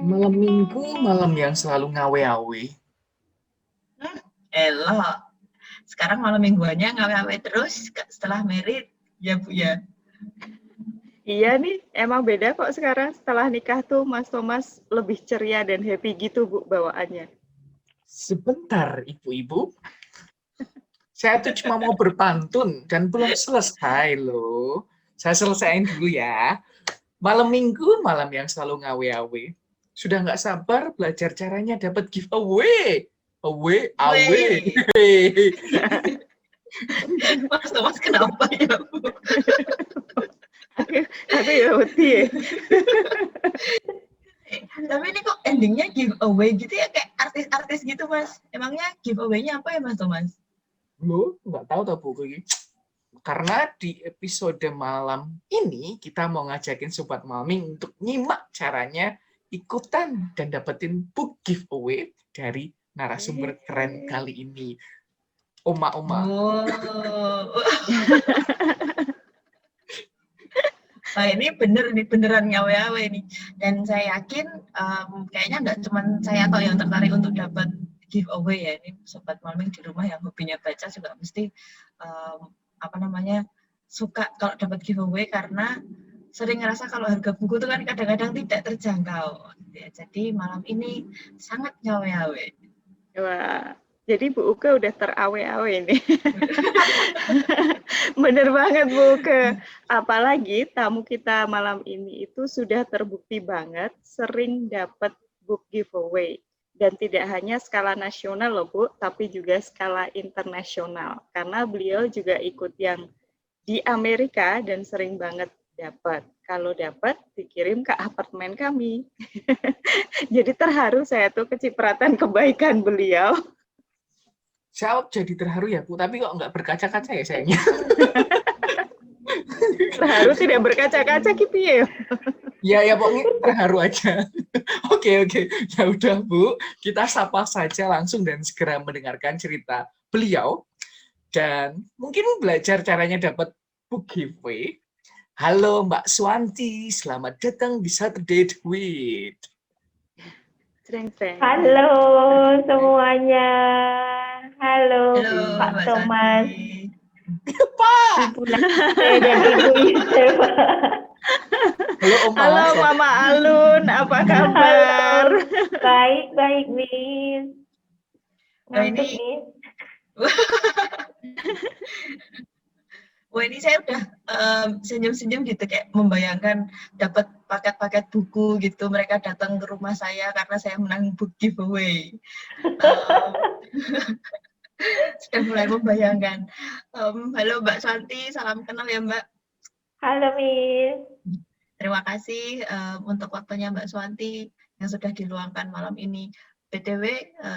Malam minggu, malam yang selalu ngawe-awe. Elok. Sekarang malam mingguannya ngawe-ngawe terus setelah merit, ya Bu ya. Iya nih, emang beda kok sekarang setelah nikah tuh Mas Thomas lebih ceria dan happy gitu Bu bawaannya. Sebentar, ibu-ibu. Saya tuh cuma mau berpantun dan belum selesai loh. Saya selesaiin dulu ya. Malam minggu, malam yang selalu ngawe-awe. Sudah nggak sabar belajar caranya dapat giveaway. Away. Mas Thomas kenapa ya Bu? Aku ya wedi ya. Tapi ini kok endingnya giveaway gitu ya, kayak artis-artis gitu Mas. Emangnya giveaway-nya apa ya Mas Thomas? Loh, nggak tahu tak Bu. Karena di episode malam ini kita mau ngajakin Sobat Malming untuk nyimak caranya ikutan dan dapetin book giveaway dari narasumber keren kali ini. Oma-oma. Oh. Nah ini bener nih, beneran ngawe-ngawe nih. Dan saya yakin kayaknya nggak cuma saya atau yang tertarik untuk dapat giveaway ya. Ini Sobat Malming di rumah yang hobinya baca juga mesti suka kalau dapat giveaway, karena sering ngerasa kalau harga buku itu kan kadang-kadang tidak terjangkau. Ya, jadi malam ini sangat ngawe-ngawe. Wah, jadi Bu Uke udah terawe-awe nih. Bener banget Bu Uke. Apalagi tamu kita malam ini itu sudah terbukti banget sering dapat book giveaway. Dan tidak hanya skala nasional loh Bu, tapi juga skala internasional. Karena beliau juga ikut yang di Amerika dan sering banget dapat. Kalau dapat dikirim ke apartemen kami. Jadi terharu saya tuh kecipratan kebaikan beliau. Saya jadi terharu ya Bu, tapi kok nggak berkaca-kaca ya sayangnya. Terharu tidak berkaca-kaca gitu ya. Ya pokoknya terharu aja. Oke. Ya udah Bu, kita sapa saja langsung dan segera mendengarkan cerita beliau dan mungkin belajar caranya dapat book giveaway. Halo Mbak Swanti, selamat datang di Saturday with. Halo semuanya. Halo Pak Mbak Thomas. Pak. Dan Ibu Yusuf. Halo Oma. Halo Mama Alun, apa kabar? Baik Miss. Nah, ini Wah ini saya udah senyum-senyum gitu, kayak membayangkan dapat paket-paket buku gitu, mereka datang ke rumah saya karena saya menang book giveaway. Sudah mulai membayangkan. Halo Mbak Santi, salam kenal ya Mbak. Halo Miss. Terima kasih untuk waktunya Mbak Swanti yang sudah diluangkan malam ini. BTW,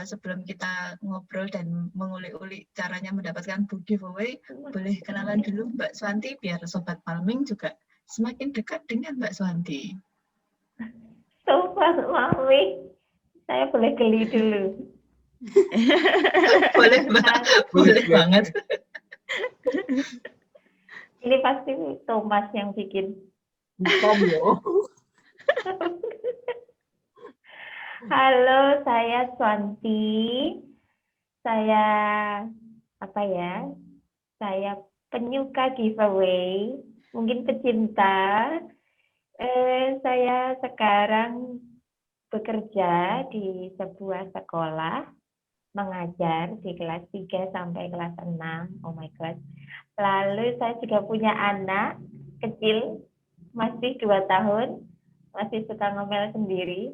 sebelum kita ngobrol dan mengulik-ulik caranya mendapatkan book giveaway, boleh kenalan dulu Mbak Swanti biar Sobat Malming juga semakin dekat dengan Mbak Swanti. Sobat Malming, saya boleh geli dulu. Boleh Mbak, boleh banget. Ini pasti Thomas yang bikin. Halo, saya Swanti. Saya Saya penyuka giveaway, mungkin pecinta. Saya sekarang bekerja di sebuah sekolah, mengajar di kelas 3 sampai kelas 6. Oh my God. Lalu saya juga punya anak kecil, masih 2 tahun, masih suka ngomel sendiri.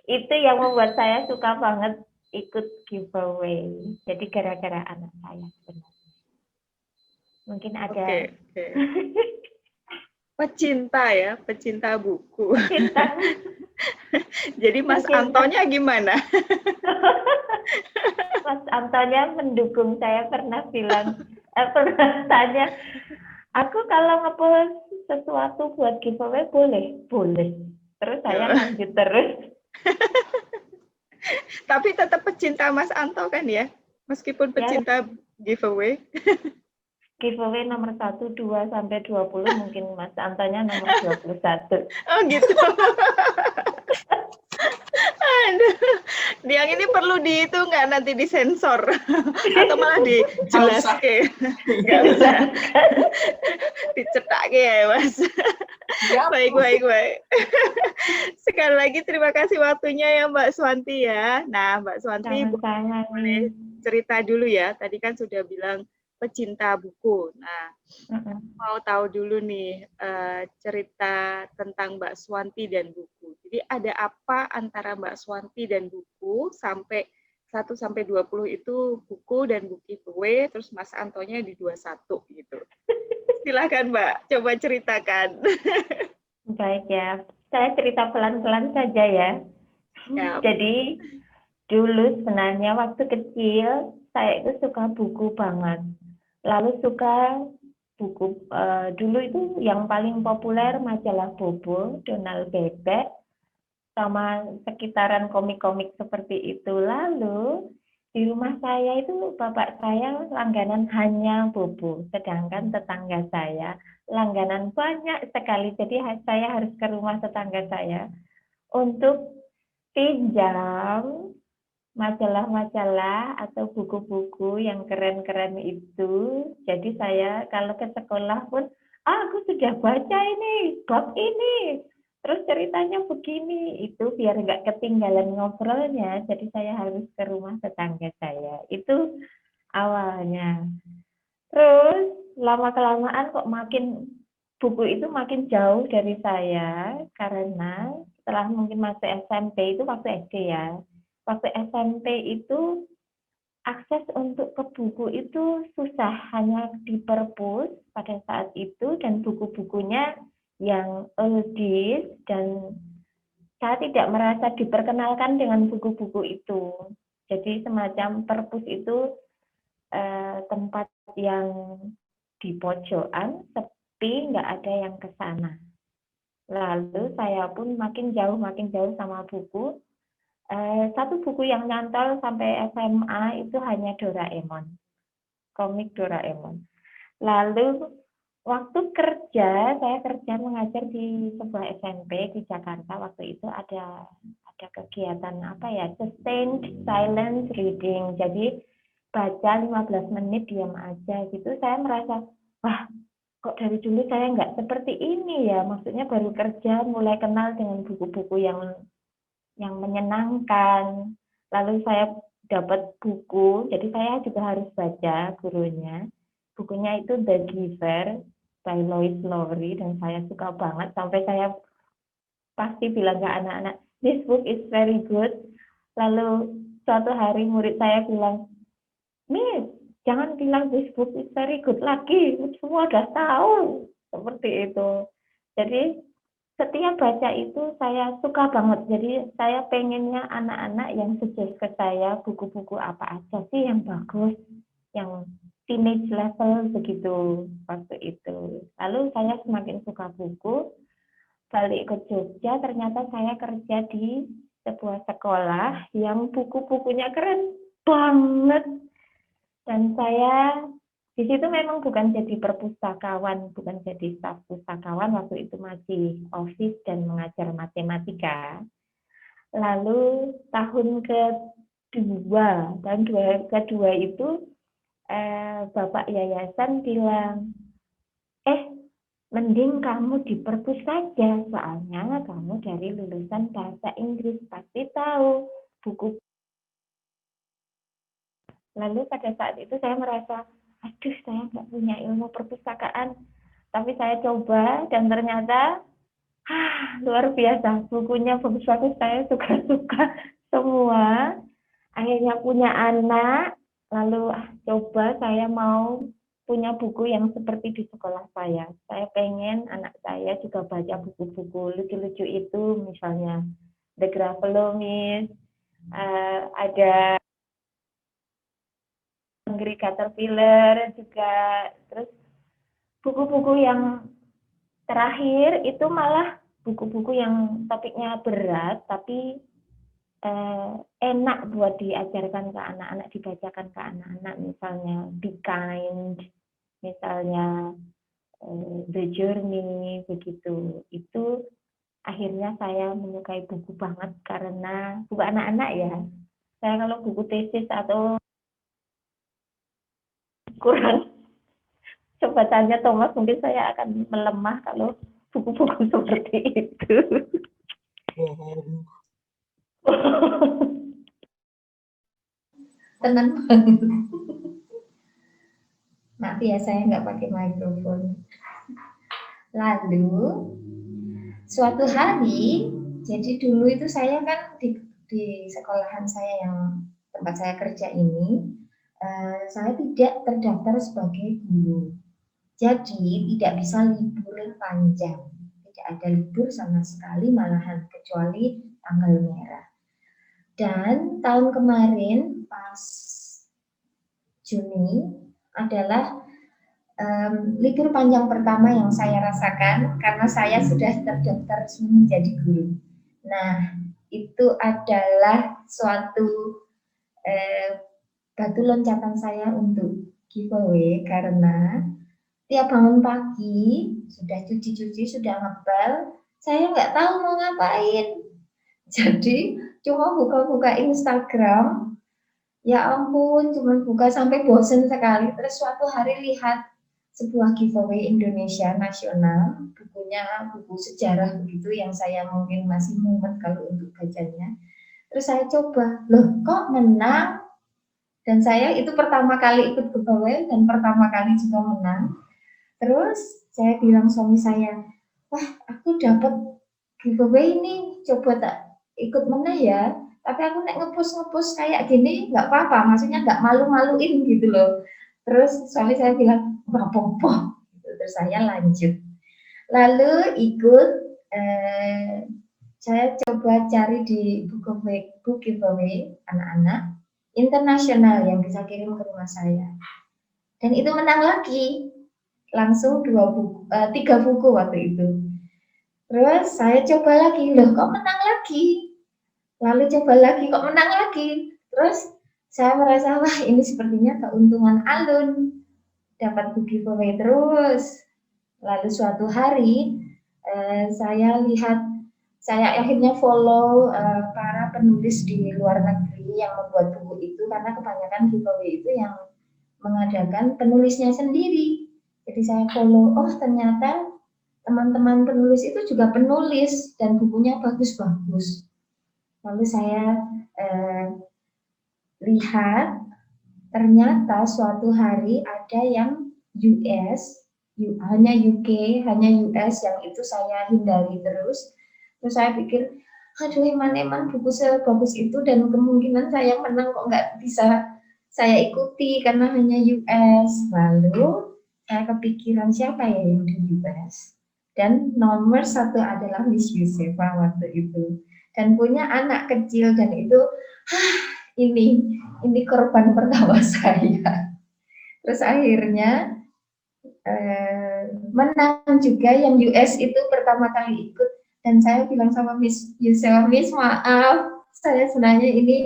Itu yang membuat saya suka banget ikut giveaway. Jadi gara-gara anak saya sebenarnya. Mungkin ada. Okay. Pecinta buku. Pecinta. Jadi Mas Antonya gimana? Mas Antonya mendukung saya, pernah tanya, aku kalau ngepost sesuatu buat giveaway boleh. Terus saya lanjut terus. Tapi tetap pecinta Mas Anto kan ya? Meskipun pecinta giveaway. Giveaway nomor 1, 2, sampai 20, mungkin Mas Antonya nomor 21. Oh gitu. Yang ini perlu itu nggak nanti disensor atau malah dijelaskan? Nggak usah dicetak ya Mas. Siap. Baik. Sekali lagi terima kasih waktunya ya Mbak Swanti ya. Nah Mbak Swanti Sama-sama boleh nih. cerita dulu ya. Tadi kan sudah bilang pecinta buku. Nah mau tahu dulu nih cerita tentang Mbak Swanti dan buku. Jadi ada apa antara Mbak Swanti dan buku sampai 1 sampai 20 itu buku dan book giveaway, terus Mas Antonya di 21 gitu. Silakan Mbak, coba ceritakan. Baik ya, saya cerita pelan-pelan saja ya. Ya. Jadi dulu sebenarnya waktu kecil saya itu suka buku banget. Lalu suka buku dulu itu yang paling populer majalah Bobo, Donald Bebek, sama sekitaran komik-komik seperti itu. Lalu di rumah saya itu bapak saya langganan hanya Bobo, sedangkan tetangga saya langganan banyak sekali. Jadi saya harus ke rumah tetangga saya untuk pinjam majalah-majalah atau buku-buku yang keren-keren itu. Jadi saya kalau ke sekolah pun, aku sudah baca ini, bab ini, terus ceritanya begini, itu biar nggak ketinggalan ngobrolnya. Jadi saya harus ke rumah tetangga saya. Itu awalnya. Terus lama-kelamaan kok makin buku itu makin jauh dari saya, karena setelah mungkin masuk SMP, itu waktu SD ya. Waktu SMP itu akses untuk ke buku itu susah, hanya di perpus pada saat itu, dan buku-bukunya yang oldies, dan saya tidak merasa diperkenalkan dengan buku-buku itu. Jadi semacam perpus itu tempat yang di pojokan, sepi, nggak ada yang ke sana. Lalu saya pun makin jauh sama buku. Satu buku yang nyantol sampai SMA itu hanya Doraemon, komik Doraemon. Lalu waktu kerja, saya kerja mengajar di sebuah SMP di Jakarta. Waktu itu ada kegiatan apa ya, sustained silence reading. Jadi baca 15 menit diam aja gitu. Saya merasa, wah kok dari dulu saya nggak seperti ini ya. Maksudnya baru kerja mulai kenal dengan buku-buku yang menyenangkan. Lalu saya dapat buku, jadi saya juga harus baca gurunya. Bukunya itu The Giver by Lois Lowry, dan saya suka banget. Sampai saya pasti bilang ke anak-anak, this book is very good. Lalu suatu hari murid saya bilang, Miss, jangan bilang this book is very good lagi, semua udah tahu. Seperti itu. Jadi setiap baca itu saya suka banget. Jadi saya pengennya anak-anak yang suggest ke saya buku-buku apa aja sih yang bagus, yang teenage level begitu waktu itu. Lalu saya semakin suka buku. Balik ke Jogja, ternyata saya kerja di sebuah sekolah yang buku-bukunya keren banget. Dan saya di situ memang bukan jadi perpustakawan, bukan jadi staf pustakawan, waktu itu masih office dan mengajar matematika. Lalu tahun kedua itu Bapak Yayasan bilang, mending kamu di perpus saja, soalnya kamu dari lulusan bahasa Inggris, pasti tahu buku. Lalu pada saat itu saya merasa, aduh saya nggak punya ilmu perpustakaan, tapi saya coba dan ternyata luar biasa, bukunya bagus-bagus, saya suka-suka semua. Akhirnya punya anak, lalu coba saya mau punya buku yang seperti di sekolah saya. Saya pengen anak saya juga baca buku-buku lucu-lucu itu, misalnya The Gravelomies, ada Hungry Caterpillar juga. Terus buku-buku yang terakhir itu malah buku-buku yang topiknya berat tapi enak buat diajarkan ke anak-anak, dibacakan ke anak-anak, misalnya Be Kind, misalnya The Journey, begitu. Itu akhirnya saya menyukai buku banget karena buku anak-anak ya. Saya kalau buku tesis atau kurang, coba tanya Thomas, mungkin saya akan melemah kalau buku-buku seperti itu. Bohong. Tenang banget. Maaf ya, saya nggak pakai mikrofon. Lalu suatu hari, jadi dulu itu saya kan di sekolahan saya yang tempat saya kerja ini, saya tidak terdaftar sebagai guru. Jadi tidak bisa libur panjang, tidak ada libur sama sekali malahan kecuali tanggal merah. Dan tahun kemarin pas Juni adalah libur panjang pertama yang saya rasakan karena saya sudah terdaftar resmi menjadi guru. Nah, itu adalah suatu batu loncatan saya untuk giveaway karena tiap bangun pagi, sudah cuci-cuci, sudah ngepel, saya nggak tahu mau ngapain. Jadi cuma buka-buka Instagram, ya ampun, cuma buka sampai bosen sekali. Terus suatu hari lihat sebuah giveaway Indonesia nasional, bukunya buku sejarah begitu yang saya mungkin masih mumet kalau untuk bacanya. Terus saya coba, loh kok menang? Dan saya itu pertama kali ikut giveaway dan pertama kali juga menang. Terus saya bilang suami saya, wah aku dapat giveaway ini, coba tak ikut mana ya. Tapi aku nek ngepost kayak gini nggak apa-apa, maksudnya nggak malu-maluin gitu loh. Terus suami saya bilang, wah apa-apa. Terus saya lanjut. Lalu ikut, saya coba cari di book giveaway anak-anak internasional yang bisa kirim ke rumah saya. Dan itu menang lagi. Langsung 3 buku waktu itu. Terus saya coba lagi, loh kok menang lagi? Lalu coba lagi, kok menang lagi? Terus saya merasa, wah ini sepertinya keuntungan alun. Dapat buku giveaway terus. Lalu suatu hari, saya lihat, saya akhirnya follow para penulis di luar negeri yang membuat buku itu, karena kebanyakan giveaway itu yang mengadakan penulisnya sendiri. Jadi saya follow, oh ternyata teman-teman penulis itu juga penulis dan bukunya bagus-bagus. Lalu saya lihat ternyata suatu hari ada yang US, hanya UK, hanya US yang itu saya hindari terus. Terus saya pikir, aduh eman-eman buku sebagus itu dan kemungkinan saya menang kok nggak bisa saya ikuti karena hanya US. Lalu saya kepikiran siapa ya yang di US. Dan nomor 1 adalah Miss Yusefa waktu itu. Dan punya anak kecil dan itu, ini korban pertama saya. Terus akhirnya menang juga yang US itu pertama kali ikut. Dan saya bilang sama Miss Yusefa, Miss maaf, saya sebenarnya ini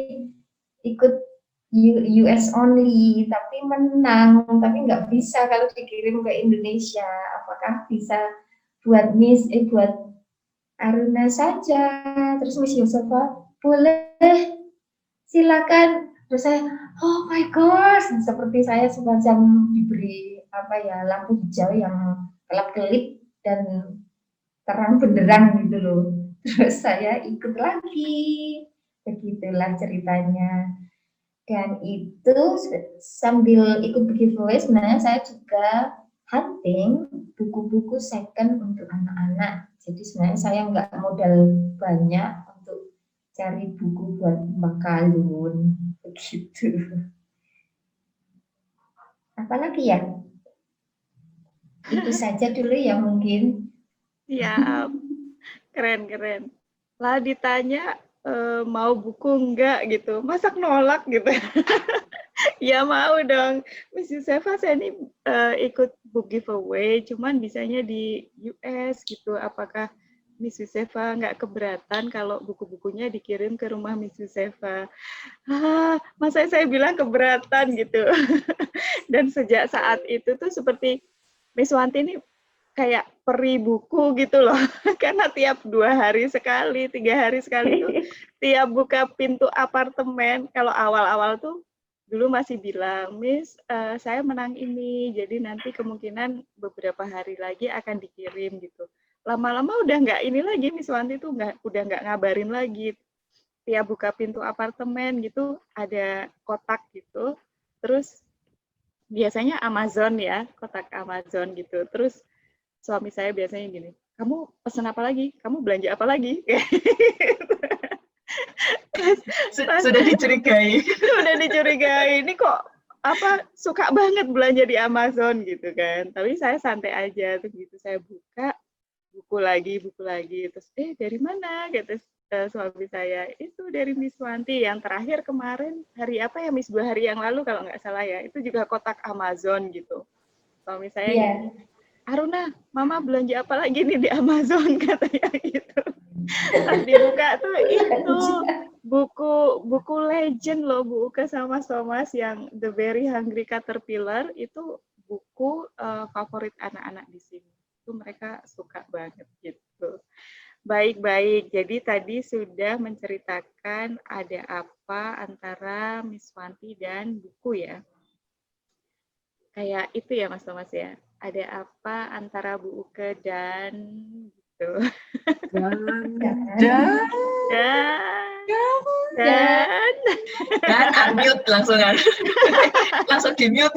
ikut US only, tapi menang, tapi nggak bisa kalau dikirim ke Indonesia. Apakah bisa buat buat Aruna saja? Terus Miss Yusefa, boleh, silakan. Terus saya, oh my gosh, seperti saya semacam diberi lampu hijau yang kelap-kelip dan terang benderang gitu loh. Terus saya ikut lagi, begitulah ceritanya. Dan itu sambil ikut giveaway sebenarnya saya juga hunting buku-buku second untuk anak-anak. Jadi sebenarnya saya nggak modal banyak untuk cari buku buat Mbak Kalun, begitu. Apalagi ya? Itu saja dulu ya mungkin. Ya, keren-keren. Lah ditanya mau buku enggak gitu, masa nolak gitu. Ya mau dong, Miss Yusefa saya ini ikut book giveaway, cuman bisanya di US gitu. Apakah Miss Yusefa nggak keberatan kalau buku-bukunya dikirim ke rumah Miss Yusefa? Masa saya bilang keberatan gitu. Dan sejak saat itu tuh seperti Miss Wanti ini kayak peri buku gitu loh. Karena tiap 2 hari sekali, 3 hari sekali tuh tiap buka pintu apartemen, kalau awal-awal tuh dulu masih bilang, Miss, saya menang ini, jadi nanti kemungkinan beberapa hari lagi akan dikirim gitu. Lama-lama udah nggak ini lagi, Miss Wanti tuh udah nggak ngabarin lagi. Tiap buka pintu apartemen gitu ada kotak gitu, terus biasanya Amazon ya, kotak Amazon gitu. Terus suami saya biasanya gini, kamu pesan apa lagi? Kamu belanja apa lagi? Sudah dicurigai. Udah dicurigai, ini kok apa suka banget belanja di Amazon gitu kan. Tapi saya santai aja, terus gitu saya buka buku lagi, terus dari mana? Gitu suami saya, itu dari Miss Wanti yang terakhir kemarin hari apa ya Miss, 2 hari yang lalu kalau nggak salah ya, itu juga kotak Amazon gitu. Suami saya gini, Aruna, Mama belanja apa lagi nih di Amazon katanya gitu. Pas dibuka tuh itu buku legend loh, Bu Uka sama Thomas yang The Very Hungry Caterpillar, itu buku favorit anak-anak di sini. Itu mereka suka banget gitu. Baik-baik, jadi tadi sudah menceritakan ada apa antara Miss Wanti dan buku ya. Kayak itu ya Mas Thomas ya. Ada apa antara Bu Uke dan gitu. Dan unmute langsungan. Langsung di-mute.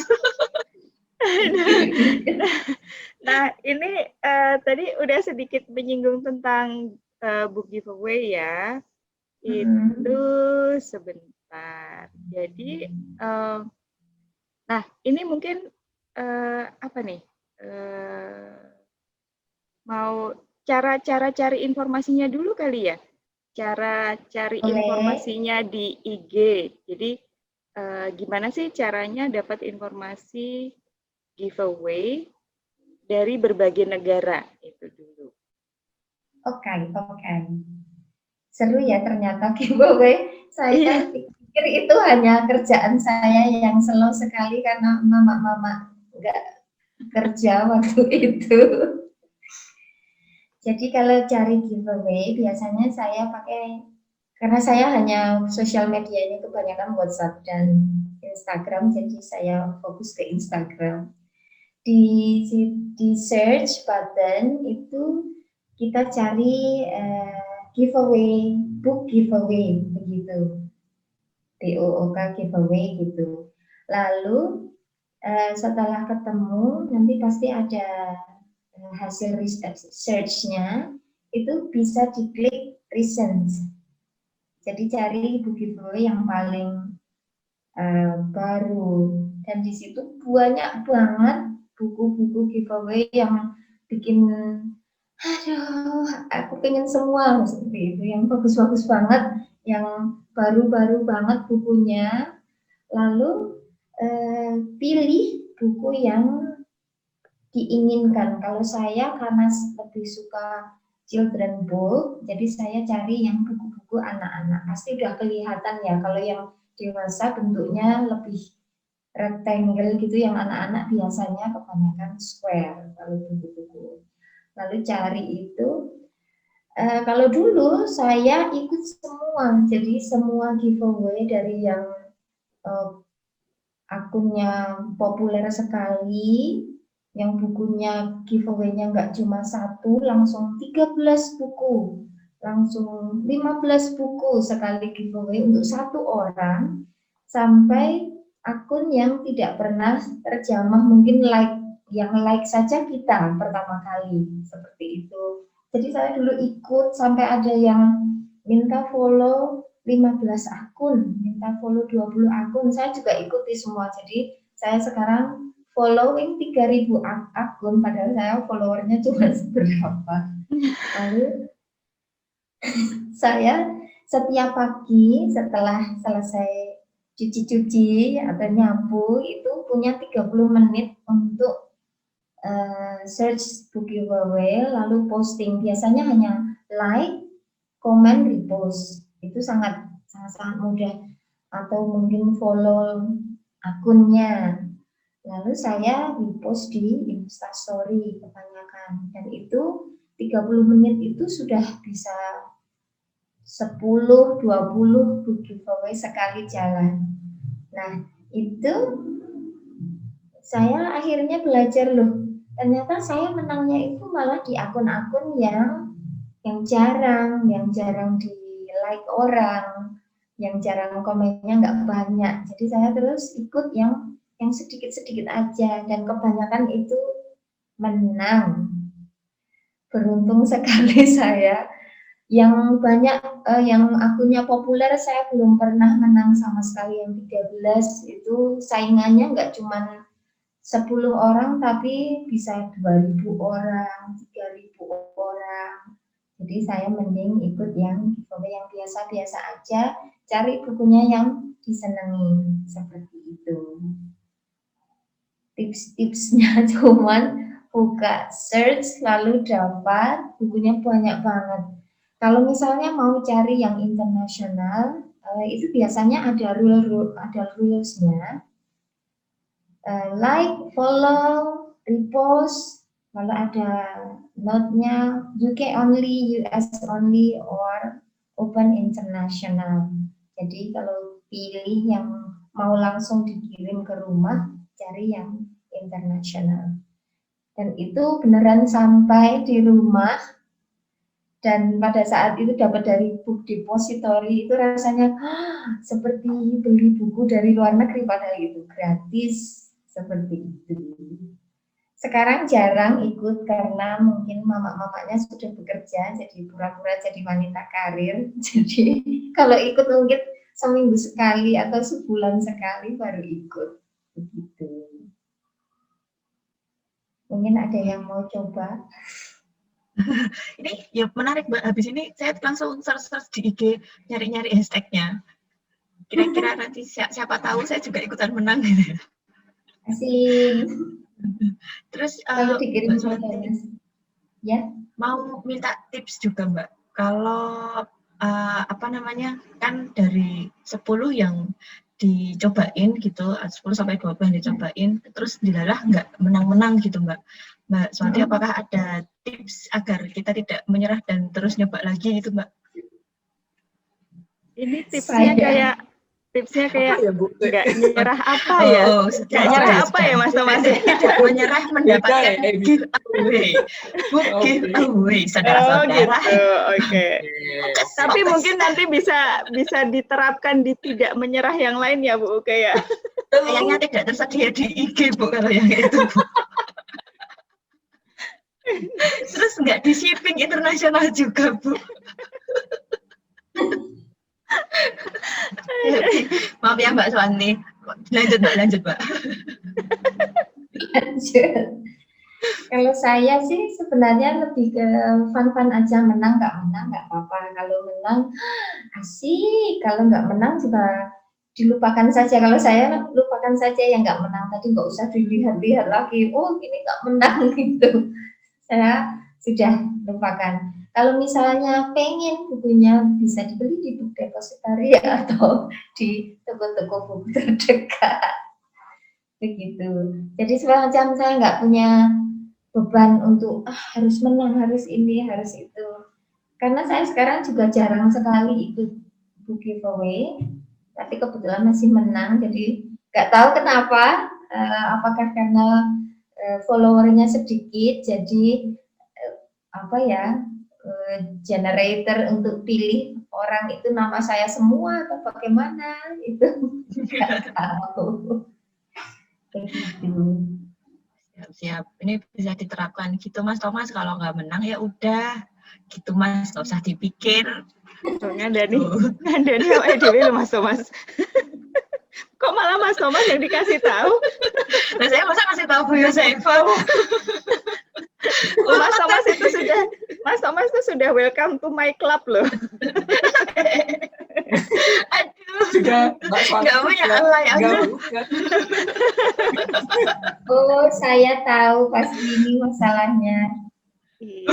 Nah, ini tadi udah sedikit menyinggung tentang book giveaway ya. Itu sebentar. Jadi, nah ini mungkin apa nih? Mau cara-cara cari informasinya dulu kali ya? Cara cari informasinya di IG. Jadi, gimana sih caranya dapat informasi giveaway dari berbagai negara itu dulu. Oke. Seru ya ternyata giveaway. Saya pikir itu hanya kerjaan saya yang slow sekali karena mama nggak kerja waktu itu. Jadi kalau cari giveaway biasanya saya pakai, karena saya hanya sosial medianya kebanyakan WhatsApp dan Instagram, jadi saya fokus ke Instagram. Di search button itu kita cari giveaway, book giveaway begitu, BOOK giveaway gitu. Lalu setelah ketemu nanti pasti ada hasil search-nya, itu bisa diklik recent. Jadi cari book giveaway yang paling baru, dan di situ banyak banget buku-buku giveaway yang bikin aku pengen semua seperti itu, yang bagus-bagus banget, yang baru-baru banget bukunya. Lalu pilih buku yang diinginkan. Kalau saya karena lebih suka children book, jadi saya cari yang buku-buku anak-anak. Pasti udah kelihatan ya, kalau yang dewasa bentuknya lebih rectangle gitu, yang anak-anak biasanya kebanyakan square kalau buku-buku. Lalu cari itu, kalau dulu saya ikut semua, jadi semua giveaway dari yang akunnya populer sekali, yang bukunya giveaway-nya nggak cuma 1, langsung 13 buku, langsung 15 buku sekali giveaway untuk 1 orang, sampai akun yang tidak pernah terjamah, mungkin yang like saja kita pertama kali, seperti itu. Jadi saya dulu ikut sampai ada yang minta follow 15 akun, minta follow 20 akun, saya juga ikuti semua. Jadi saya sekarang following 3.000 akun, padahal saya followernya cuma seberapa. Lalu saya setiap pagi setelah selesai cuci-cuci atau nyapu itu punya 30 menit untuk search book giveaway, lalu posting. Biasanya hanya like, comment, repost. Itu sangat mudah. Atau mungkin follow akunnya. Lalu Lalu saya repost di Instastory kebanyakan. Dan itu 30 menit itu sudah bisa 10-20 book giveaway sekali jalan. Nah, itu saya akhirnya belajar loh. Ternyata saya menangnya itu malah di akun-akun yang jarang di like orang, yang jarang komennya nggak banyak. Jadi saya terus ikut yang sedikit-sedikit aja, dan kebanyakan itu menang. Beruntung sekali saya. Yang banyak, yang akunnya populer saya belum pernah menang sama sekali. Yang 13 itu saingannya nggak cuma 10 orang, tapi bisa 2.000 orang, 3.000 orang. Jadi saya mending ikut yang giveaway yang biasa-biasa aja, cari bukunya yang disenangi, seperti itu. Tips-tipsnya cuman buka search lalu dapat, bukunya banyak banget. Kalau misalnya mau cari yang internasional, itu biasanya ada rules-nya. Like, follow, repost, lalu ada note-nya UK only, US only, or open international. Jadi kalau pilih yang mau langsung dikirim ke rumah, cari yang internasional. Dan itu beneran sampai di rumah, dan pada saat itu dapat dari book depository, itu rasanya seperti beli buku dari luar negeri, padahal itu gratis, seperti itu. Sekarang jarang ikut karena mungkin mama-mamanya sudah bekerja, jadi pura-pura jadi wanita karir. Jadi kalau ikut mungkin seminggu sekali atau sebulan sekali baru ikut, begitu. Mungkin ada yang mau coba. Ini ya menarik Mbak, habis ini saya langsung search di IG, nyari-nyari hashtagnya. Kira-kira nanti siapa tahu saya juga ikutan menang gitu. Asik. Terus Kalau dikirim Mbak Swanti, ya, mau minta tips juga Mbak. Kalau kan dari 10 yang dicobain gitu, 10 sampai 20 yang dicobain, terus dilalah nggak menang-menang gitu Mbak Swanti, apakah ada tips agar kita tidak menyerah dan terus nyoba lagi gitu Mbak? Ini tipsnya kayak ya, Bu? nggak nyerah apa ya? Nggak nyerah apa ya Mas Thomas? Tidak menyerah mendapatkan giveaway. Book giveaway, saudara-saudara. Gitu, oke. Tapi mungkin nanti bisa diterapkan di tidak menyerah yang lain ya Bu, kayak. Kayaknya tidak tersedia di IG Bu kalau yang itu Bu. Terus nggak di shipping internasional juga Bu. Maaf ya Mbak Swanti. Lanjut Mbak. Lanjut. Kalau saya sih sebenarnya lebih ke fun-fun aja, menang nggak apa-apa. Kalau menang asik, kalau nggak menang juga dilupakan saja. Kalau saya lupakan saja yang nggak menang tadi, nggak usah dilihat-lihat lagi. Oh ini nggak menang gitu. Saya sudah lupakan. Kalau misalnya pengen bukunya bisa dibeli di book depository atau di toko-toko buku terdekat. Begitu. Jadi semacam saya nggak punya beban untuk harus menang, harus ini, harus itu. Karena saya sekarang juga jarang sekali ikut book giveaway, tapi kebetulan masih menang. Jadi nggak tahu kenapa, apakah karena followernya sedikit, jadi generator untuk pilih orang itu nama saya semua atau bagaimana, itu nggak tahu. Begitu. Siap. Ini bisa diterapkan gitu Mas Thomas, kalau nggak menang ya udah gitu Mas, nggak usah dipikir. Ngandani sama EDW loh Mas Thomas. Kok malah Mas Thomas yang dikasih tahu? Nah, saya masa kasih tahu Bu Yosefa. Mas Thomas itu sudah welcome to my club loh. Aduh. Sudah Mbak Swanti. Nggak punya alay aku. Oh, saya tahu pasti ini masalahnya. Iya.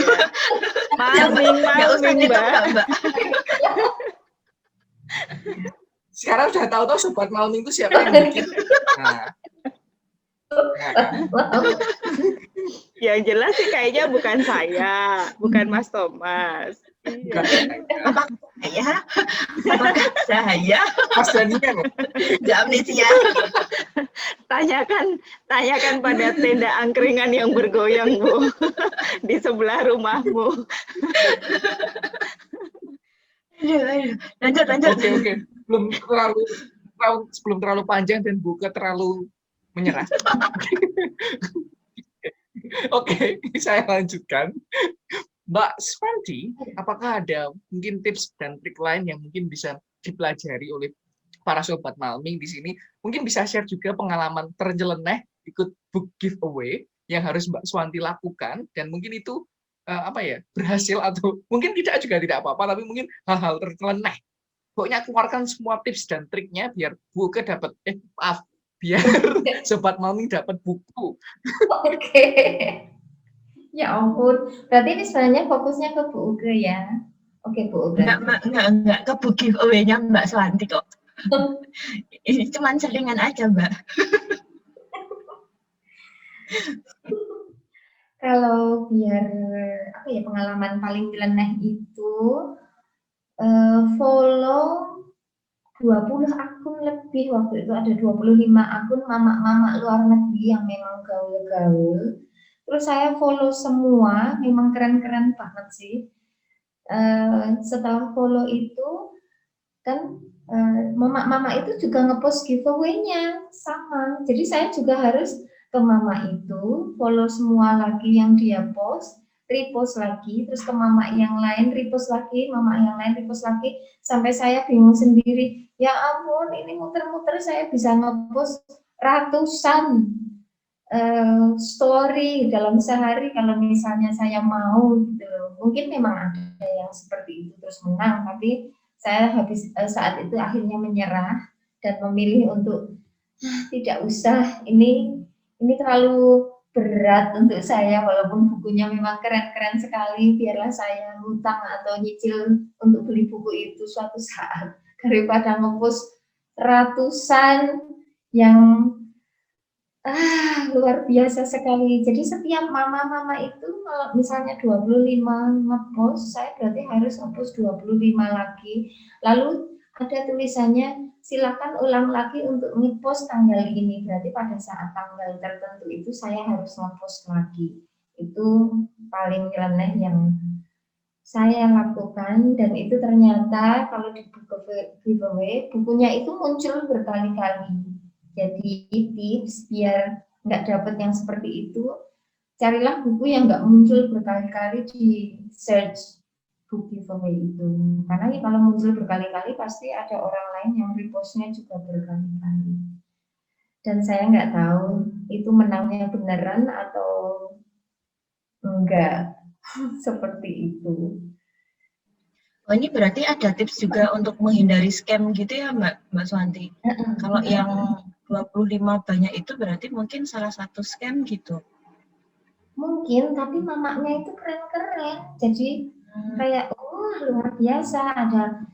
Nggak usah Mbak. Sekarang udah tahu sobat Malming itu siapa yang bikin. Yang jelas sih kayaknya bukan saya, bukan Mas Thomas. Bukan Iya. saya. Apakah saya Mas Daniel. nggak amnesia? Tanyakan pada tenda angkringan yang bergoyang, Bu, di sebelah rumahmu. Aduh. Lanjut. Oke. Sebelum terlalu panjang dan buka terlalu menyerah. Oke, saya lanjutkan. Mbak Swanti, apakah ada mungkin tips dan trik lain yang mungkin bisa dipelajari oleh para sobat Malming di sini? Mungkin bisa share juga pengalaman terjeleneh ikut book giveaway yang harus Mbak Swanti lakukan, dan mungkin itu berhasil atau mungkin tidak apa-apa, tapi mungkin hal-hal terjeleneh. Pokoknya keluarkan semua tips dan triknya biar Buke dapat biar sobat Malming dapat buku. Oke. Ya ampun. Berarti ini sebenarnya fokusnya ke Bu Uge ya. Oke, Bu Uge. Enggak ke book giveaway-nya Mbak Swanti kok. Ini cuma selingan aja, Mbak. Kalau biar pengalaman paling nyeleneh itu follow 20 akun lebih, waktu itu ada 25 akun mama-mama luar negeri yang memang gaul-gaul. Terus saya follow semua, memang keren-keren banget sih. Setelah follow itu kan mama-mama itu juga ngepost giveaway-nya sama. Jadi saya juga harus ke mama itu follow semua lagi yang dia post, repost lagi, terus ke mama yang lain repost lagi, mama yang lain repost lagi, sampai saya bingung sendiri. Ya ampun, ini muter-muter saya bisa ngepost ratusan story dalam sehari kalau misalnya saya mau gitu. Mungkin memang ada yang seperti itu terus menang, tapi saya saat itu akhirnya menyerah dan memilih untuk tidak usah, ini terlalu berat untuk saya, walaupun bukunya memang keren-keren sekali, biarlah saya ngutang atau nyicil untuk beli buku itu suatu saat daripada ngepost ratusan yang luar biasa sekali. Jadi setiap mama-mama itu kalau misalnya 25 ngepost, saya berarti harus ngepost 25 lagi. Lalu ada tulisannya, silakan ulang lagi untuk ngepost tanggal ini. Berarti pada saat tanggal tertentu itu saya harus ngepost lagi. Itu paling nyeleneh yang saya lakukan, dan itu ternyata kalau di buku giveaway, bukunya itu muncul berkali-kali. Jadi tips biar nggak dapat yang seperti itu, carilah buku yang nggak muncul berkali-kali di search book giveaway itu. Karena kalau muncul berkali-kali pasti ada orang lain yang repostnya juga berkali-kali. Dan saya nggak tahu itu menangnya beneran atau enggak. Seperti itu. Oh, ini berarti ada tips juga untuk menghindari scam gitu ya, Mbak Swanti? Kalau yang 25 banyak itu berarti mungkin salah satu scam gitu. Mungkin, tapi mamanya itu keren-keren. Jadi kayak luar biasa, ada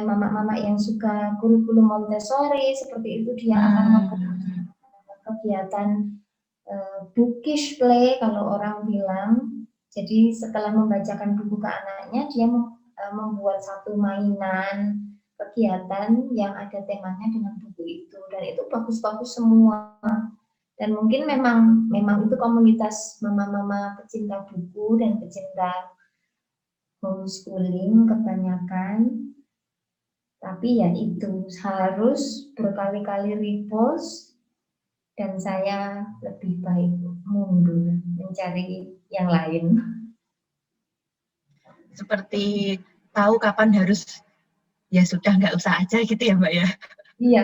mama-mama yang suka kurikulum Montessori seperti itu, dia akan melakukan kegiatan bookish play kalau orang bilang. Jadi setelah membacakan buku ke anaknya, dia membuat satu mainan kegiatan yang ada temanya dengan buku itu, dan itu bagus-bagus semua. Dan mungkin memang itu komunitas mama-mama pecinta buku dan pecinta homeschooling kebanyakan. Tapi ya itu harus berkali-kali repost, dan saya lebih baik mundur mencari yang lain. Seperti tahu kapan harus, ya sudah nggak usah aja gitu ya, Mbak ya? Iya,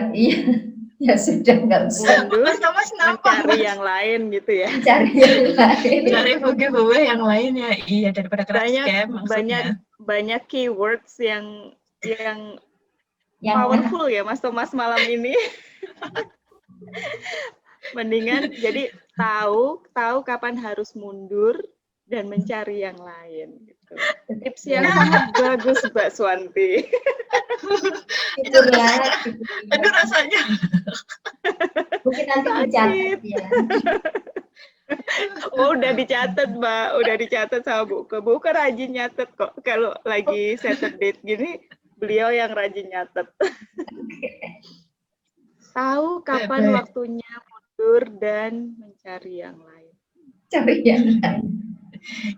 ya sudah nggak usah. Mundur, Mas kenapa? mencari yang lain gitu ya. Cari yang lain. Cari giveaway yang lain ya, iya, daripada kena scam maksudnya. Banyak keywords yang powerful ya Mas Thomas malam ini. Mendingan jadi tahu kapan harus mundur, dan mencari yang lain. Gitu. Tips yang sangat bagus, Mbak Swanti. Syukurlah, Aduh rasanya. mungkin nanti dicatat ya. Oh, udah dicatat, Mbak. Udah dicatat sama Bu Ke rajin nyatet kok. Kalau lagi Saturday gini, beliau yang rajin nyatet. Tahu kapan waktunya mundur dan mencari yang lain. Cari yang lain.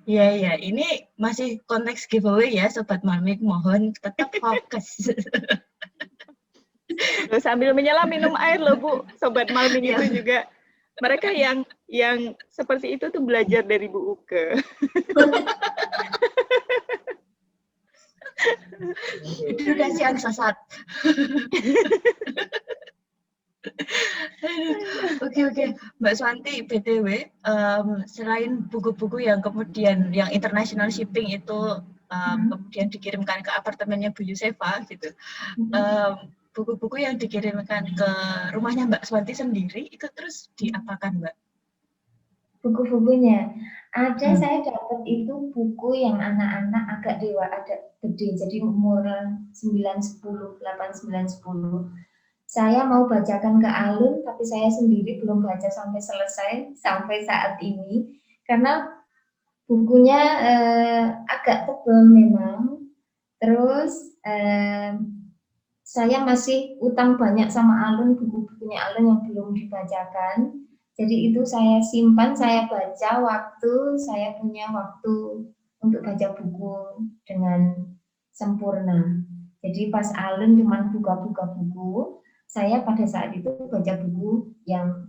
Iya, ini masih konteks giveaway ya, Sobat Malmik. Mohon tetap fokus. Sambil menyelam minum air loh, Bu. Sobat Malmik itu juga. Mereka yang seperti itu tuh belajar dari Bu Uke. Edukasi yang sesat. Oke. Mbak Swanti, BTW, selain buku-buku yang kemudian yang international shipping itu kemudian dikirimkan ke apartemennya Bu Yusefa gitu, buku-buku yang dikirimkan ke rumahnya Mbak Swanti sendiri itu terus diapakan, Mbak? Buku-bukunya ada, saya dapat itu buku yang anak-anak agak gede, jadi umur 9, 10, 8, 9, 10. Saya mau bacakan ke Alun, tapi saya sendiri belum baca sampai selesai sampai saat ini karena bukunya agak tebal memang. Terus saya masih utang banyak sama Alun, buku-bukunya Alun yang belum dibacakan. Jadi itu saya simpan, saya baca waktu saya punya waktu untuk baca buku dengan sempurna. Jadi pas Alun cuma buka-buka buku, saya pada saat itu baca buku yang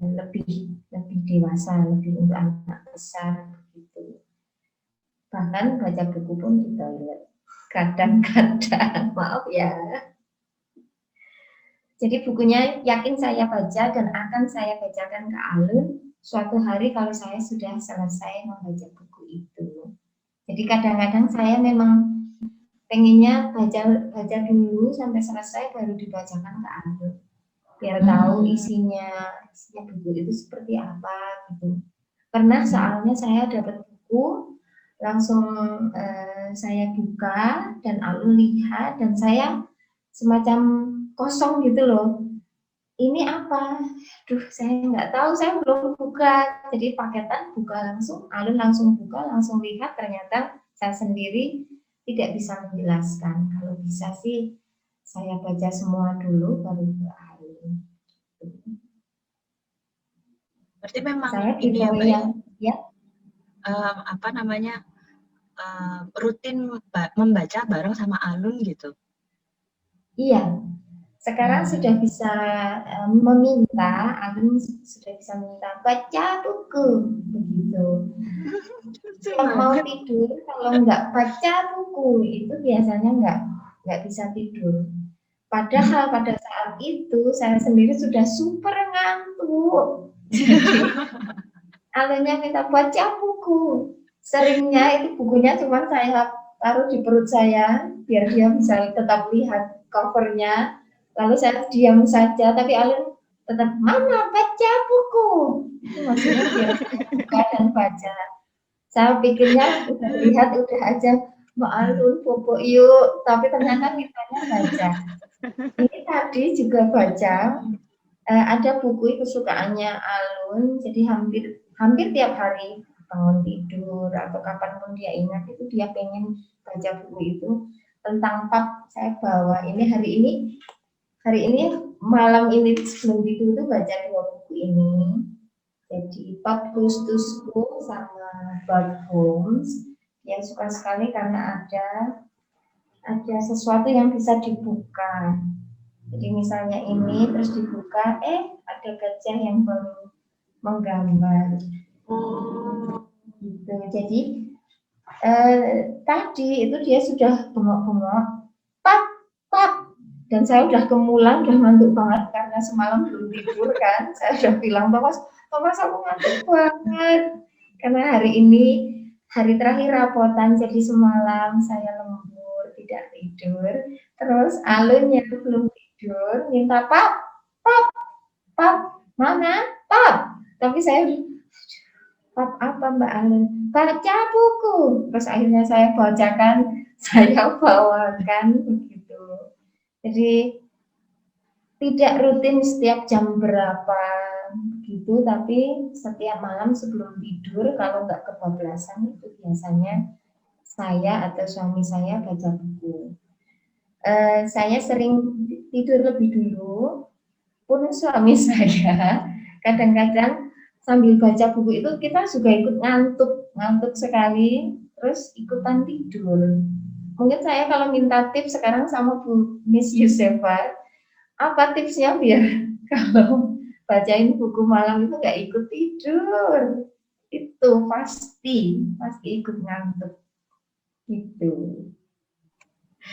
lebih dewasa, lebih untuk anak besar gitu. Bahkan baca buku pun di toilet. Kadang-kadang, maaf ya. Jadi bukunya yakin saya baca dan akan saya bacakan ke Alun suatu hari kalau saya sudah selesai membaca buku itu. Jadi kadang-kadang saya memang pengennya baca dulu sampai selesai baru dibacakan ke Alun. Biar tahu isinya buku itu seperti apa gitu. Pernah soalnya saya dapat buku langsung saya buka dan Alun lihat dan saya semacam kosong gitu loh. Ini apa? Duh, saya nggak tahu, saya belum buka. Jadi paketan buka langsung, Alun langsung buka, langsung lihat ternyata saya sendiri tidak bisa menjelaskan. Kalau bisa sih saya baca semua dulu baru ke Alun. Berarti memang Saya ini ya, Mbak, ya. Rutin membaca bareng sama Alun gitu. Iya. Sekarang sudah bisa meminta, Alun sudah bisa meminta baca buku begitu. Yang mau tidur kalau nggak baca buku itu biasanya nggak bisa tidur. Padahal pada saat itu saya sendiri sudah super ngantuk. Alunnya minta baca buku. Seringnya itu bukunya cuma saya taruh di perut saya biar dia bisa tetap lihat covernya. Lalu saya diam saja, tapi Alun tetap mana baca buku. Itu maksudnya biar buka dan baca. Saya pikirnya udah lihat udah aja Mbak Alun bobo yuk, tapi ternyata mintanya baca. Ini tadi juga baca. Ada buku kesukaannya Alun, jadi hampir tiap hari bangun tidur atau kapanpun dia ingat itu dia pengen baca buku itu tentang pub. Saya bawa ini hari ini malam ini sebelum tidur itu baca 2 buku ini. Jadi Pub Goes to School sama Bad Homes yang suka sekali karena ada sesuatu yang bisa dibuka. Jadi misalnya ini terus dibuka, ada gajah yang baru menggambar. Gitu. Jadi tadi itu dia sudah bengok-bengok, pap, dan saya udah kemulan, udah ngantuk banget karena semalam belum tidur kan. Saya udah bilang, Thomas aku ngantuk banget karena hari ini hari terakhir rapotan, jadi semalam saya lembur tidak tidur. Terus Alunnya belum tidur, minta pap, mana pap, tapi saya Bab apa Mbak Alun? Baca buku. Terus akhirnya saya bacakan, saya bawakan begitu. Jadi tidak rutin setiap jam berapa gitu, tapi setiap malam sebelum tidur kalau nggak kebablasan itu biasanya saya atau suami saya baca buku. Saya sering tidur lebih dulu, pun suami saya kadang-kadang sambil baca buku itu kita juga ikut ngantuk sekali, terus ikutan tidur. Mungkin saya kalau minta tips sekarang sama Bu Miss Yusefa, apa tipsnya biar kalau bacain buku malam itu nggak ikut tidur? Itu pasti ikut ngantuk gitu.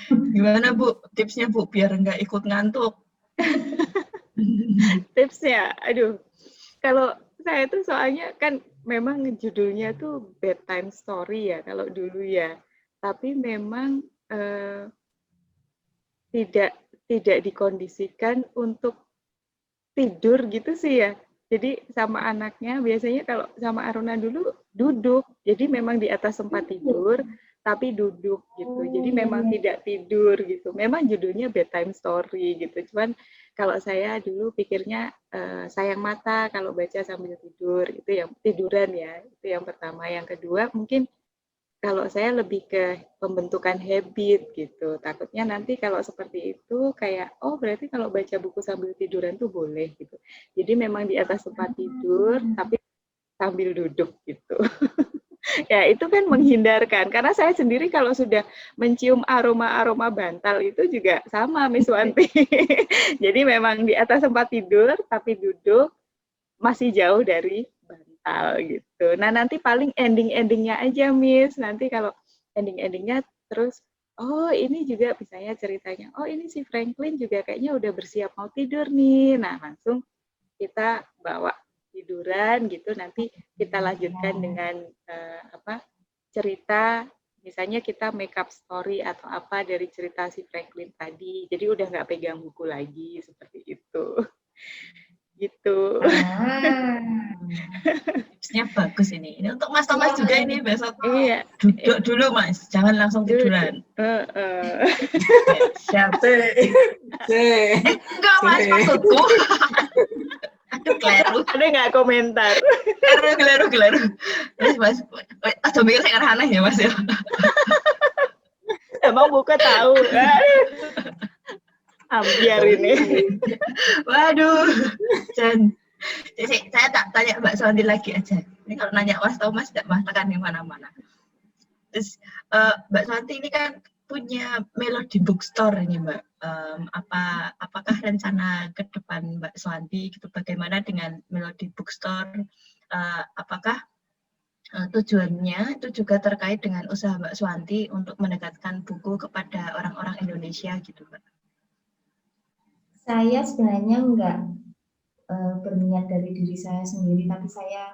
Gimana Bu tipsnya Bu biar nggak ikut ngantuk? Tipsnya, aduh, kalau saya tuh soalnya kan memang judulnya tuh bedtime story ya kalau dulu ya, tapi memang tidak dikondisikan untuk tidur gitu sih ya. Jadi sama anaknya biasanya kalau sama Aruna dulu duduk, jadi memang di atas tempat tidur tapi duduk gitu. Jadi memang tidak tidur gitu. Memang judulnya bedtime story gitu. Cuman kalau saya dulu pikirnya sayang mata kalau baca sambil tidur, itu yang tiduran ya. Itu yang pertama. Yang kedua mungkin kalau saya lebih ke pembentukan habit gitu. Takutnya nanti kalau seperti itu kayak, oh berarti kalau baca buku sambil tiduran tuh boleh gitu. Jadi memang di atas tempat tidur, tapi sambil duduk gitu. Ya itu kan menghindarkan. Karena saya sendiri kalau sudah mencium aroma-aroma bantal itu juga sama Miss Wanti. Jadi memang di atas tempat tidur, tapi duduk masih jauh dari bantal gitu. Nah nanti paling ending-endingnya aja Miss. Nanti kalau ending-endingnya terus, oh ini juga misalnya ceritanya, oh ini si Franklin juga kayaknya udah bersiap mau tidur nih. Nah langsung kita bawa tiduran gitu. Nanti kita lanjutkan dengan cerita. Misalnya kita make up story atau apa dari cerita si Franklin tadi. Jadi udah nggak pegang buku lagi seperti itu. Gitu. Tipsnya bagus ini. Ini untuk Mas Thomas juga ini besok. Iya. Duduk dulu Mas, jangan langsung tiduran. Siap. Enggak Mas, maksudku. Aduh, kleru. Ada nggak komentar? Kleru. Mas, atau mikir saya aneh ya Mas ya. Emang buka tahu. Ambiar ini. Waduh. Dan jadi saya tak tanya Mbak Swanti lagi aja. Ini kalau nanya Mas Thomas tidak mengatakan di mana-mana. Terus Mbak Swanti ini kan punya Melody Bookstore ini Mbak. Apakah rencana ke depan Mbak Swanti gitu bagaimana dengan Melody Bookstore? Apakah tujuannya itu juga terkait dengan usaha Mbak Swanti untuk mendekatkan buku kepada orang-orang Indonesia gitu Mbak? Saya sebenarnya enggak berniat dari diri saya sendiri, tapi saya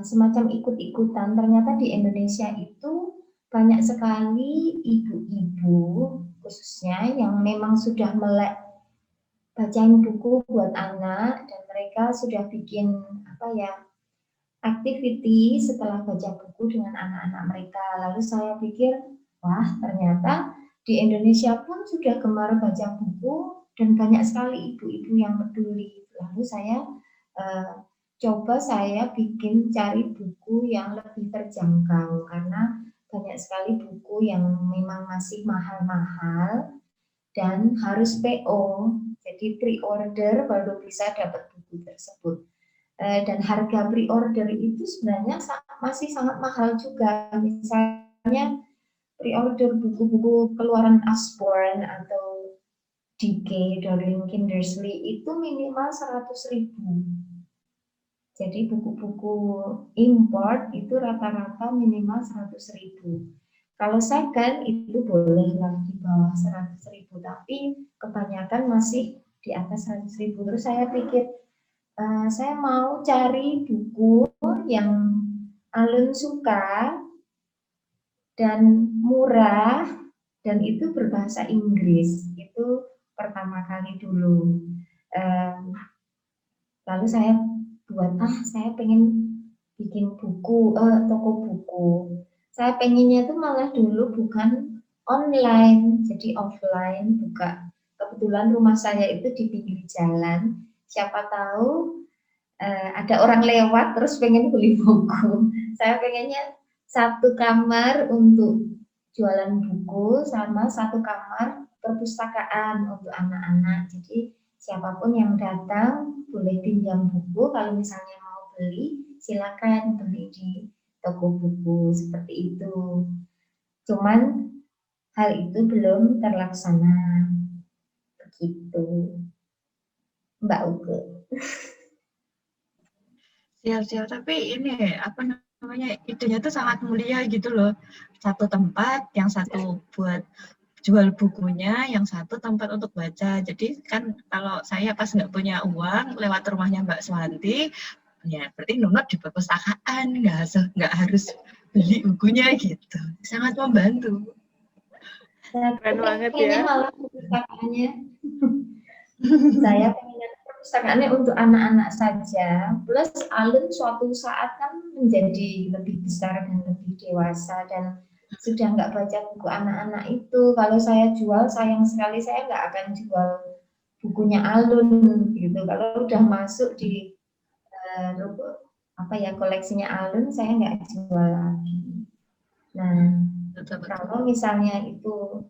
semacam ikut-ikutan. Ternyata di Indonesia itu banyak sekali ibu-ibu khususnya yang memang sudah melek bacain buku buat anak, dan mereka sudah bikin activity setelah baca buku dengan anak-anak mereka. Lalu saya pikir, wah ternyata di Indonesia pun sudah gemar baca buku dan banyak sekali ibu-ibu yang peduli. Lalu saya coba saya bikin cari buku yang lebih terjangkau, karena banyak sekali buku yang memang masih mahal-mahal dan harus PO, jadi pre-order baru bisa dapat buku tersebut. Dan harga pre-order itu sebenarnya masih sangat mahal juga. Misalnya pre-order buku-buku keluaran Usborne atau D.K. Dorling Kindersley itu minimal 100.000. Jadi buku-buku import itu rata-rata minimal 100.000. Kalau second itu bolehlah di bawah 100.000, tapi kebanyakan masih di atas 100.000. Terus saya pikir, saya mau cari buku yang Alun suka dan murah dan itu berbahasa Inggris. Itu pertama kali dulu. Lalu saya buat, saya pengen bikin buku, toko buku. Saya pengennya itu malah dulu bukan online, jadi offline, buka. Kebetulan rumah saya itu di pinggir jalan. Siapa tahu ada orang lewat terus pengen beli buku. Saya pengennya satu kamar untuk jualan buku sama satu kamar perpustakaan untuk anak-anak. Jadi siapapun yang datang boleh pinjam buku. Kalau misalnya mau beli, silakan beli di toko buku seperti itu. Cuman hal itu belum terlaksana. Begitu, Mbak Uke. Siap-siap, tapi ini apa namanya, idenya tuh sangat mulia gitu loh. Satu tempat, yang satu buat jual bukunya, yang satu tempat untuk baca. Jadi kan kalau saya pas nggak punya uang lewat rumahnya Mbak Swanti, ya berarti nunut di perpustakaan, nggak harus beli bukunya gitu. Sangat membantu. Keren banget Pengennya ya. malah perpustakaannya. Saya pengen perpustakaannya untuk anak-anak saja. Plus alun suatu saat kan menjadi lebih besar dan lebih dewasa dan sudah nggak baca buku anak-anak itu. Kalau saya jual, sayang sekali saya nggak akan jual bukunya alun gitu. Kalau udah masuk di koleksinya alun, saya nggak jual lagi. Nah, kalau misalnya itu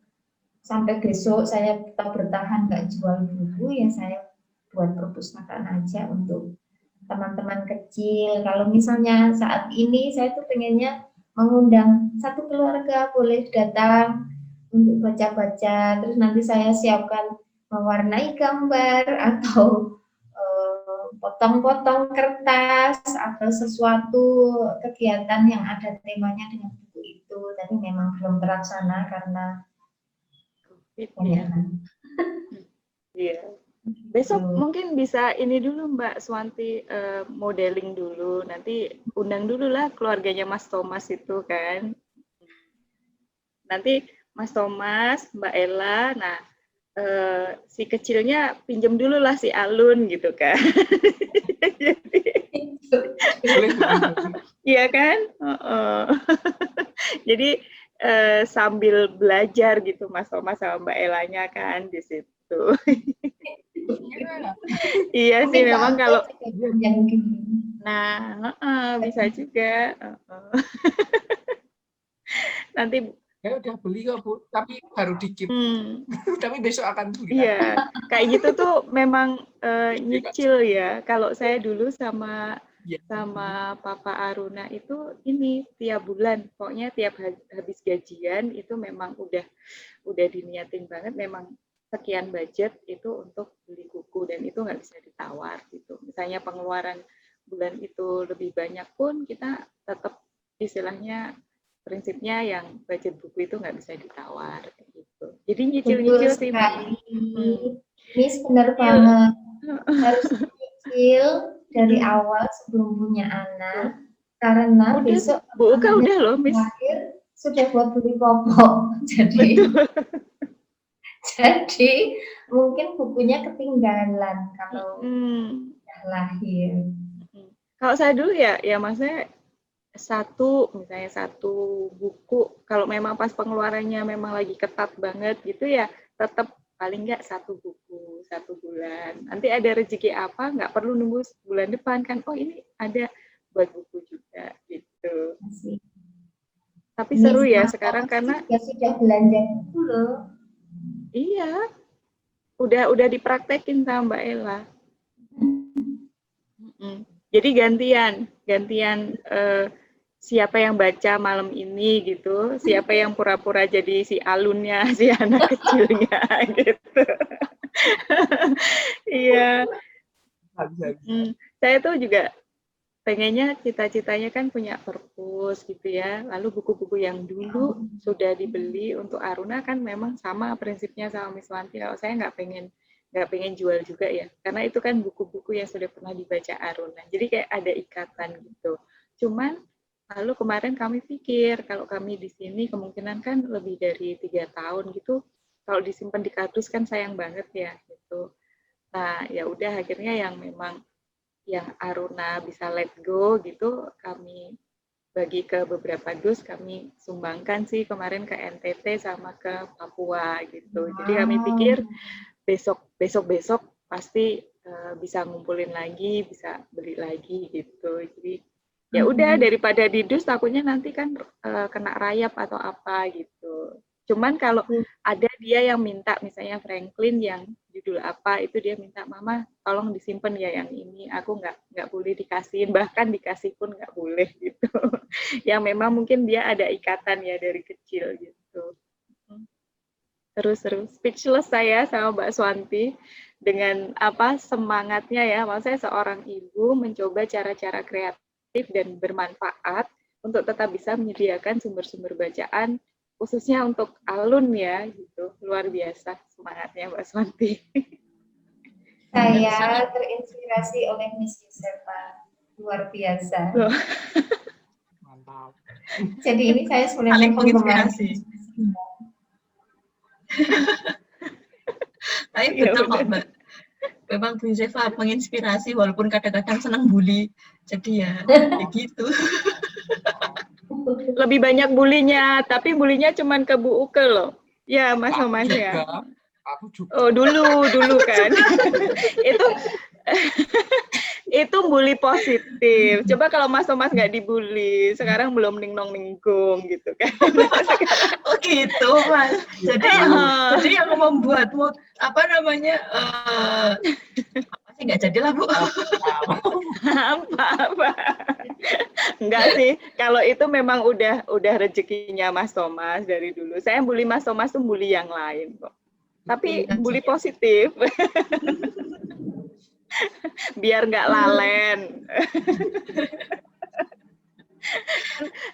sampai besok saya tetap bertahan nggak jual buku, ya saya buat perpustakaan aja untuk teman-teman kecil. Kalau misalnya saat ini saya tuh pengennya mengundang satu keluarga boleh datang untuk baca-baca, terus nanti saya siapkan mewarnai gambar atau potong-potong kertas atau sesuatu kegiatan yang ada temanya dengan buku itu, tapi memang belum terlaksana karena Iya. Iya. Besok mungkin bisa ini dulu Mbak Swanti, modeling dulu, nanti undang dulu lah keluarganya Mas Thomas itu kan. Nanti Mas Thomas, Mbak Ella, nah si kecilnya pinjem dulu lah si Alun gitu kan. Iya kan? Jadi sambil belajar gitu Mas Thomas sama Mbak Ellanya kan di situ. Iya sih memang kalau bisa juga. Nanti ya udah beli kok Bu, tapi baru dikit. Tapi besok akan beli. Iya, kayak gitu tuh memang nyicil ya. Kalau saya dulu sama Papa Aruna itu ini tiap bulan, pokoknya tiap habis gajian itu memang udah diniatin banget, memang sekian budget itu untuk beli buku dan itu nggak bisa ditawar gitu. Misalnya pengeluaran bulan itu lebih banyak pun kita tetap istilahnya prinsipnya yang budget buku itu nggak bisa ditawar gitu. Jadi nyicil-nyicil sih Mbak. Miss benar banget. Harus nyicil dari awal sebelum punya anak karena udah, besok Bu Uka udah loh Miss. Lahir sudah buat beli popok. Jadi mungkin bukunya ketinggalan kalau sudah lahir. Kalau saya dulu ya maksudnya misalnya satu buku, kalau memang pas pengeluarannya memang lagi ketat banget gitu ya, tetap paling nggak satu buku, 1 bulan. Nanti ada rezeki apa, nggak perlu nunggu bulan depan kan, oh ini ada buat buku juga gitu. Masih. Tapi seru ya sekarang karena sudah belanja buku loh. Iya, udah dipraktekin sama Mbak Ella. Jadi gantian siapa yang baca malam ini gitu, siapa yang pura-pura jadi si alunnya, si anak kecilnya gitu. Iya. Saya tuh juga pengennya cita-citanya kan punya perpus gitu ya. Lalu buku-buku yang dulu sudah dibeli untuk Aruna kan memang sama prinsipnya sama Miss Wanti. Kalau saya nggak pengen jual juga ya, karena itu kan buku-buku yang sudah pernah dibaca Aruna. Jadi kayak ada ikatan gitu. Cuman lalu kemarin kami pikir kalau kami di sini kemungkinan kan lebih dari 3 tahun gitu. Kalau disimpan di kardus kan sayang banget ya gitu. Nah ya udah akhirnya yang memang yang Aruna bisa let go gitu, kami bagi ke beberapa dus, kami sumbangkan sih kemarin ke NTT sama ke Papua gitu. Jadi kami pikir besok pasti bisa ngumpulin lagi, bisa beli lagi gitu. Jadi ya udah, daripada di dus takutnya nanti kan kena rayap atau apa gitu. Cuman kalau ada dia yang minta, misalnya Franklin yang judul apa itu dia minta, mama tolong disimpan ya yang ini, aku nggak boleh dikasihin, bahkan dikasih pun nggak boleh gitu. Yang memang mungkin dia ada ikatan ya dari kecil gitu. Terus speechless saya sama Mbak Swanti dengan apa semangatnya ya, maksudnya seorang ibu mencoba cara-cara kreatif dan bermanfaat untuk tetap bisa menyediakan sumber-sumber bacaan khususnya untuk alun ya gitu. Luar biasa semangatnya Mbak Swanti. Saya terinspirasi oleh Miss Yusefa, luar biasa. Mantap. Jadi ini saya sebenarnya Saling menginspirasi. Tapi betul kok Mbak. Memang Bu Yusefa menginspirasi walaupun kadang-kadang senang bully. Jadi ya begitu. Lebih banyak bulinya, tapi bulinya cuman ke Bu Uke loh. Ya, Mas Thomas ya. Aku juga. Oh, dulu kan. Itu bully positif. Coba kalau Mas Thomas nggak dibully, sekarang belum ningnong ninggung gitu kan. Oh gitu Mas. Jadi yang membuatmu apa namanya nggak jadilah Bu. Apa. Enggak sih, kalau itu memang udah rezekinya Mas Thomas dari dulu. Saya bully Mas Thomas tuh bully yang lain kok. Tapi bully positif. Biar nggak lalen.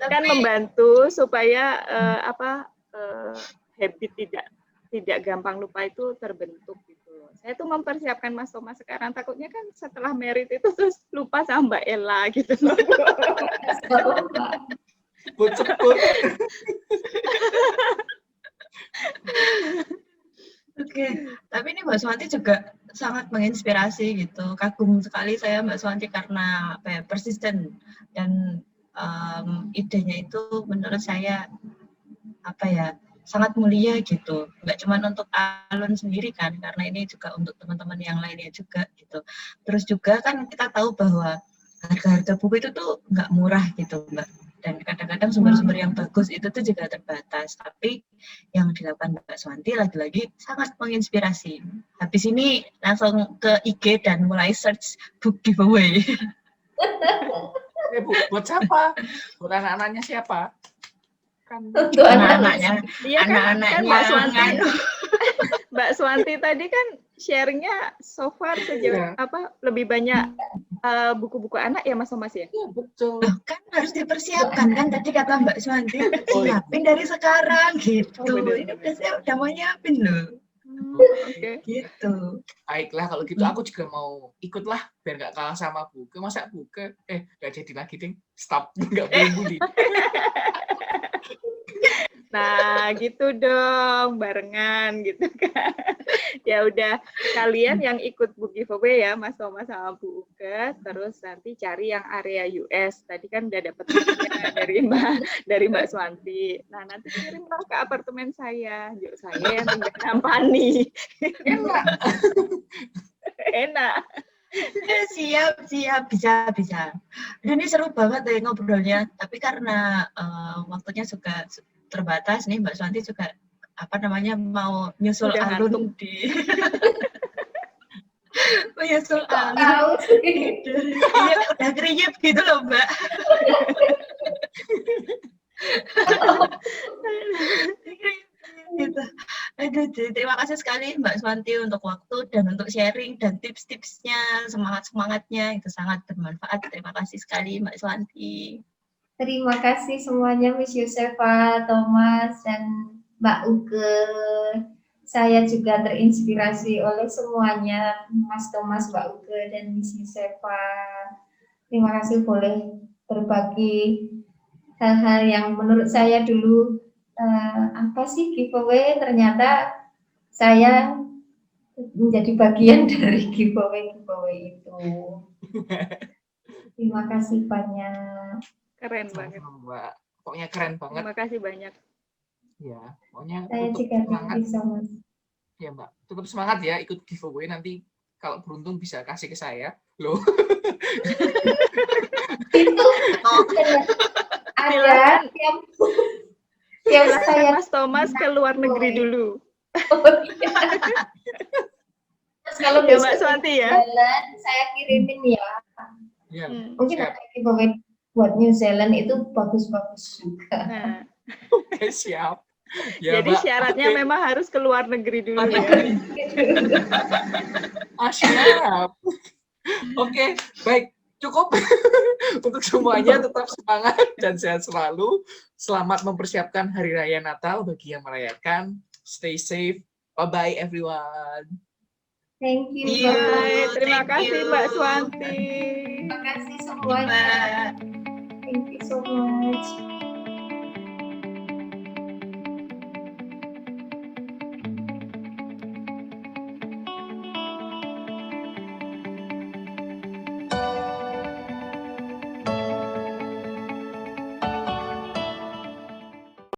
Kan membantu supaya habit tidak gampang lupa itu terbentuk gitu. Saya tuh mempersiapkan Mas Thomas sekarang, takutnya kan setelah merit itu terus lupa sama Mbak Ella gitu loh. Oke, tapi ini Mbak Swanti juga sangat menginspirasi gitu. Kagum sekali saya Mbak Swanti karena apa ya, persisten dan idenya itu menurut saya apa ya, sangat mulia gitu. Nggak cuma untuk alun sendiri kan, karena ini juga untuk teman-teman yang lainnya juga gitu. Terus juga kan kita tahu bahwa harga-harga buku itu tuh nggak murah gitu Mbak. Dan kadang-kadang sumber-sumber yang bagus itu tuh juga terbatas. Tapi yang dilakukan Mbak Swanti lagi-lagi sangat menginspirasi. Habis ini langsung ke IG dan mulai search book giveaway. Bu, buat siapa? Buat anak-anaknya siapa? Kan Untuk anak-anaknya. Iya kan Mbak Swanti. Anak-anaknya. Mbak Swanti tadi kan sharingnya so far sejauh lebih banyak buku-buku anak ya Mas Thomas ya? Iya betul. Loh, kan harus dipersiapkan kan tadi kata Mbak Swanti, siapin dari sekarang gitu. Ini saya udah mau nyiapin loh. Oke. Gitu. Baiklah kalau gitu aku juga mau ikutlah biar nggak kalah sama Buke. Masa Buke nggak jadi lagi ding. Stop, nggak boleh bully. Nah, gitu dong, barengan gitu kan. Ya udah, kalian yang ikut book giveaway ya, Mas Thomas sama Bu Uke, terus nanti cari yang area US. Tadi kan udah dapet dari Mbak Swanti. Nah, nanti kirimlah ke apartemen saya. Yuk, saya yang tinggal nampani. Enak. Siap, bisa. Dan ini seru banget deh ngobrolnya. Tapi karena waktunya juga terbatas nih, Mbak Swanti juga mau nyusul alun di menyusul alun. Iya, udah kriip gitu loh, Mbak. Gitu. Aduh, terima kasih sekali Mbak Swanti untuk waktu dan untuk sharing dan tips-tipsnya, semangat-semangatnya itu sangat bermanfaat. Terima kasih sekali Mbak Swanti. Terima kasih semuanya Miss Yusefa, Thomas, dan Mbak Uke. Saya juga terinspirasi oleh semuanya, Mas Thomas, Mbak Uke, dan Miss Yusefa. Terima kasih boleh berbagi hal-hal yang menurut saya dulu apa sih giveaway, ternyata saya menjadi bagian dari giveaway itu. Terima kasih banyak. Keren banget. Sama-sama, Mbak. Pokoknya keren banget. Terima kasih banyak. Ya, pokoknya Saya untuk juga semangat. thank you so much. Ya, Mbak. Tetap semangat ya ikut giveaway, nanti kalau beruntung bisa kasih ke saya. Loh. Itu ada Silakan. tiap Silakan saya Mas Thomas ke luar negeri dulu. Terus kalau Ya, Mbak besok Swanti ya. jalan, saya kirimin ya. Ya, Mungkin siap. ada giveaway buat New Zealand itu bagus-bagus juga. Nah, Oke, siap. Ya, jadi Mbak. syaratnya Oke. memang harus ke luar negeri dulu Luar ya. negeri. Siap. Oke, baik. Cukup. Untuk semuanya tetap semangat dan sehat selalu. Selamat mempersiapkan Hari Raya Natal bagi yang merayakan. Stay safe. Bye-bye everyone. Thank you. Iya. Bye. Terima Thank kasih you. Mbak Swanti. Terima kasih semuanya. Mbak. Thank you so much.